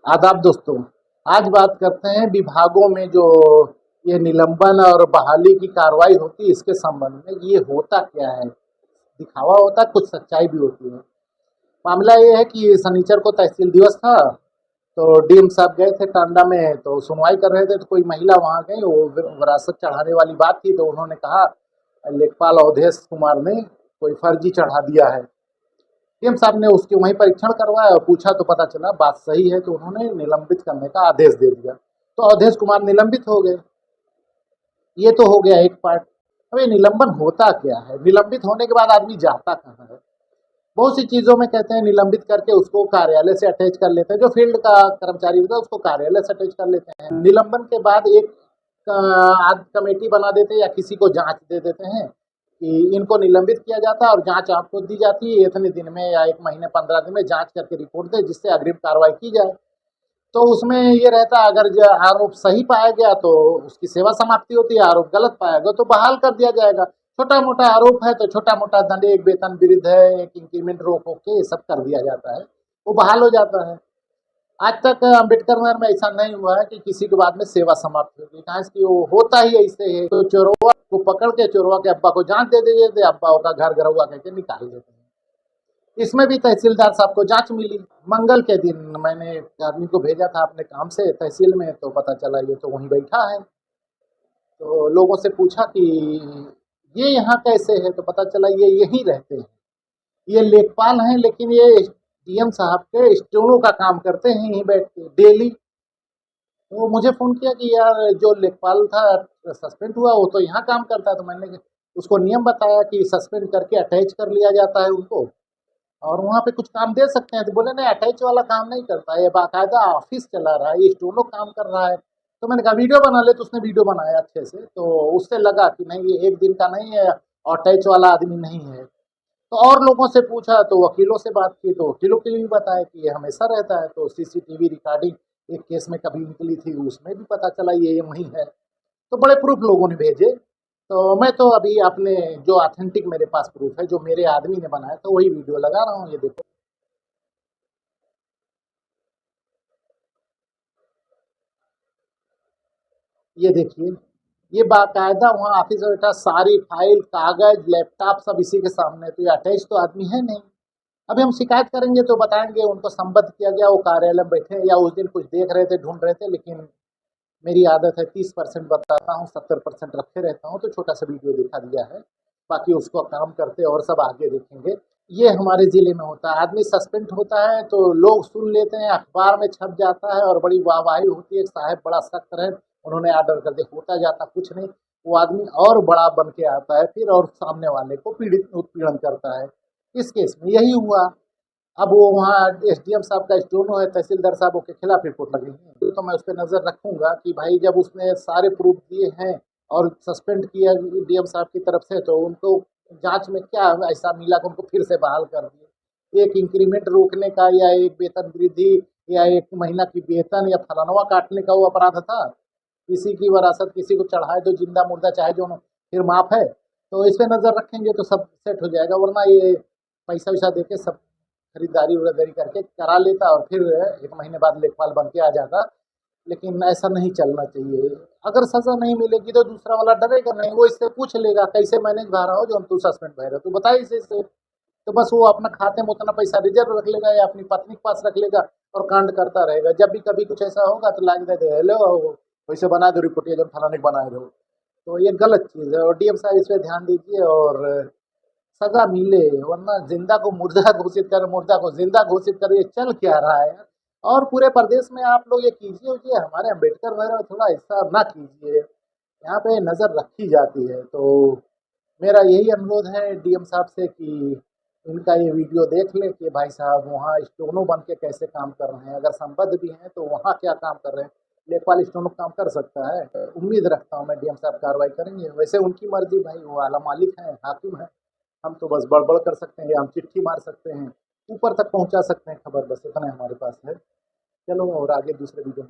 आदाब दोस्तों। आज बात करते हैं विभागों में जो ये निलंबन और बहाली की कार्रवाई होती है इसके संबंध में। ये होता क्या है? दिखावा होता है, कुछ सच्चाई भी होती है। मामला ये है कि शनिचर को तहसील दिवस था, तो डीएम साहब गए थे टांडा में, तो सुनवाई कर रहे थे। तो कोई महिला वहाँ गई, वो विरासत चढ़ाने वाली बात थी, तो उन्होंने कहा लेखपाल अवधेश कुमार ने कोई फर्जी चढ़ा दिया है। डीएम साहब ने उसके वहीं परीक्षण करवाया और पूछा तो पता चला बात सही है, तो उन्होंने निलंबित करने का आदेश दे दिया। तो अवधेश कुमार निलंबित हो गए। ये तो हो गया एक पार्ट। अब ये निलंबन होता क्या है? निलंबित होने के बाद आदमी जाता कहाँ है? बहुत सी चीज़ों में कहते हैं निलंबित करके उसको कार्यालय से अटैच कर लेते हैं। जो फील्ड का कर्मचारी होता है उसको कार्यालय से अटैच कर लेते हैं। निलंबन के बाद एक आध कमेटी बना देते हैं या किसी को जांच दे देते हैं कि इनको निलंबित किया जाता है और जांच आपको दी जाती है इतने दिन में या एक महीने 15 दिन में जांच करके रिपोर्ट दे, जिससे अग्रिम कार्रवाई की जाए। तो उसमें ये रहता है, अगर जो आरोप सही पाया गया तो उसकी सेवा समाप्ति होती है, आरोप गलत पाया गया तो बहाल कर दिया जाएगा। छोटा मोटा आरोप है तो छोटा मोटा दंड, एक वेतन वृद्ध है, एक इंक्रीमेंट रोक के सब कर दिया जाता है, वो बहाल हो जाता है। आज तक अम्बेडकर नगर में ऐसा नहीं हुआ है कि किसी के बाद में सेवा समाप्त होगी। कहाँ कि वो होता ही ऐसे है। तो चोरवा को पकड़ के चोरवा के अब्बा को जांच दे दीजिए, अब्बा का घर घरवा कहके निकाल देते हैं। इसमें भी तहसीलदार साहब को जांच मिली। मंगल के दिन मैंने एक आदमी को भेजा था अपने काम से तहसील में, तो पता चला ये तो वहीं बैठा है। तो लोगों से पूछा कि ये यहाँ कैसे है, तो पता चला ये यहीं रहते हैं। ये लेखपाल हैं, लेकिन ये डीएम साहब के स्टोनों का काम करते हैं यहीं बैठ के डेली। तो मुझे फ़ोन किया कि यार जो लेखपाल था सस्पेंड हुआ, वो तो यहाँ काम करता है। तो मैंने उसको नियम बताया कि सस्पेंड करके अटैच कर लिया जाता है उनको, और वहाँ पे कुछ काम दे सकते हैं। तो बोले नहीं, अटैच वाला काम नहीं करता, ये बाकायदा ऑफिस चला रहा है, ये स्टोनो काम कर रहा है। तो मैंने कहा वीडियो बना ले, तो उसने वीडियो बनाया अच्छे से। तो उससे लगा कि नहीं, ये एक दिन का नहीं है और अटैच वाला आदमी नहीं है। तो और लोगों से पूछा, तो वकीलों से बात की, तो वकीलों के लिए भी बताया कि ये हमेशा रहता है। तो सीसीटीवी रिकॉर्डिंग एक केस में कभी निकली थी, उसमें भी पता चला ये वही है। तो बड़े प्रूफ लोगों ने भेजे। तो मैं तो अभी अपने जो ऑथेंटिक मेरे पास प्रूफ है, जो मेरे आदमी ने बनाया था, वही वीडियो लगा रहा हूँ। ये देखो, ये देखिए, ये बाकायदा वहाँ ऑफिस में बैठा, सारी फाइल कागज लैपटॉप सब इसी के सामने। तो ये अटैच तो आदमी है नहीं। अभी हम शिकायत करेंगे तो बताएंगे उनको संबद्ध किया गया, वो कार्यालय में बैठे, या उस दिन कुछ देख रहे थे, ढूंढ रहे थे। लेकिन मेरी आदत है 30% बताता हूँ, 70% रखे रहता हूँ। तो छोटा सा वीडियो दिखा दिया है, बाकी उसको काम करते और सब आगे देखेंगे। ये हमारे ज़िले में होता है। आदमी सस्पेंड होता है तो लोग सुन लेते हैं, अखबार में छप जाता है और बड़ी वाहवाही होती है, साहब बड़ा सख्त रहे, उन्होंने आर्डर कर दिया। होता जाता कुछ नहीं, वो आदमी और बड़ा बन के आता है फिर, और सामने वाले को पीड़ित उत्पीड़न करता है। इस केस में यही हुआ। अब वो वहाँ एसडीएम साहब का स्टोनो है, तहसीलदार साहबों के खिलाफ रिपोर्ट लगेगी। तो मैं उस पर नज़र रखूंगा कि भाई जब उसने सारे प्रूफ दिए हैं और सस्पेंड किया डीएम साहब की तरफ से, तो उनको जांच में क्या ऐसा मिला कि उनको फिर से बहाल कर दिए। एक इंक्रीमेंट रोकने का, या एक वेतन वृद्धि, या एक महीना की वेतन, या फलानवा काटने का वो अपराध था। किसी की विरासत किसी को चढ़ाए तो जिंदा मुर्दा चाहे जो, फिर माफ है। तो इस पे नज़र रखेंगे तो सब सेट हो जाएगा, वरना ये पैसा वैसा दे के सब खरीदारी उरीदारी करके करा लेता और फिर एक महीने बाद लेखपाल बन के आ जाता। लेकिन ऐसा नहीं चलना चाहिए। अगर सजा नहीं मिलेगी तो दूसरा वाला डरेगा नहीं, वो इससे पूछ लेगा कैसे मैनेज भा रहा हो जो तू सस्पेंड भर रहा, तू बता इसे। तो बस वो अपना खाते में उतना पैसा रिजर्व रख लेगा या अपनी पत्नी के पास रख लेगा और कांड करता रहेगा। जब भी कभी कुछ ऐसा होगा तो लाग दे हेलो, वैसे बना दो रिपोर्ट, जब फलाने को बनाए दो। तो ये गलत चीज़ है, और डीएम साहब इस पर ध्यान दीजिए और सजा मिले, वरना जिंदा को मुर्दा घोषित कर, मुर्दा को जिंदा घोषित कर, ये चल क्या रहा है। और पूरे प्रदेश में आप लोग ये कीजिए उजिए, हमारे अम्बेडकर नगर में थोड़ा ऐसा ना कीजिए, यहाँ पे नज़र रखी जाती है। तो मेरा यही अनुरोध है डीएम साहब से कि इनका ये वीडियो देख लें कि भाई साहब वहाँ स्टोनो बन के कैसे काम कर रहे हैं। अगर संबद्ध भी हैं तो वहाँ क्या काम कर रहे हैं। लेखपाल स्टोनो काम कर सकता है? उम्मीद रखता हूँ मैं डीएम साहब कार्रवाई करेंगे। वैसे उनकी मर्जी भाई, वो आला मालिक है, हाकिम है। हम तो बस बड़बड़ कर सकते हैं, या हम चिट्ठी मार सकते हैं, ऊपर तक पहुंचा सकते हैं खबर, बस इतना हमारे पास है। चलो और आगे दूसरे वीडियो में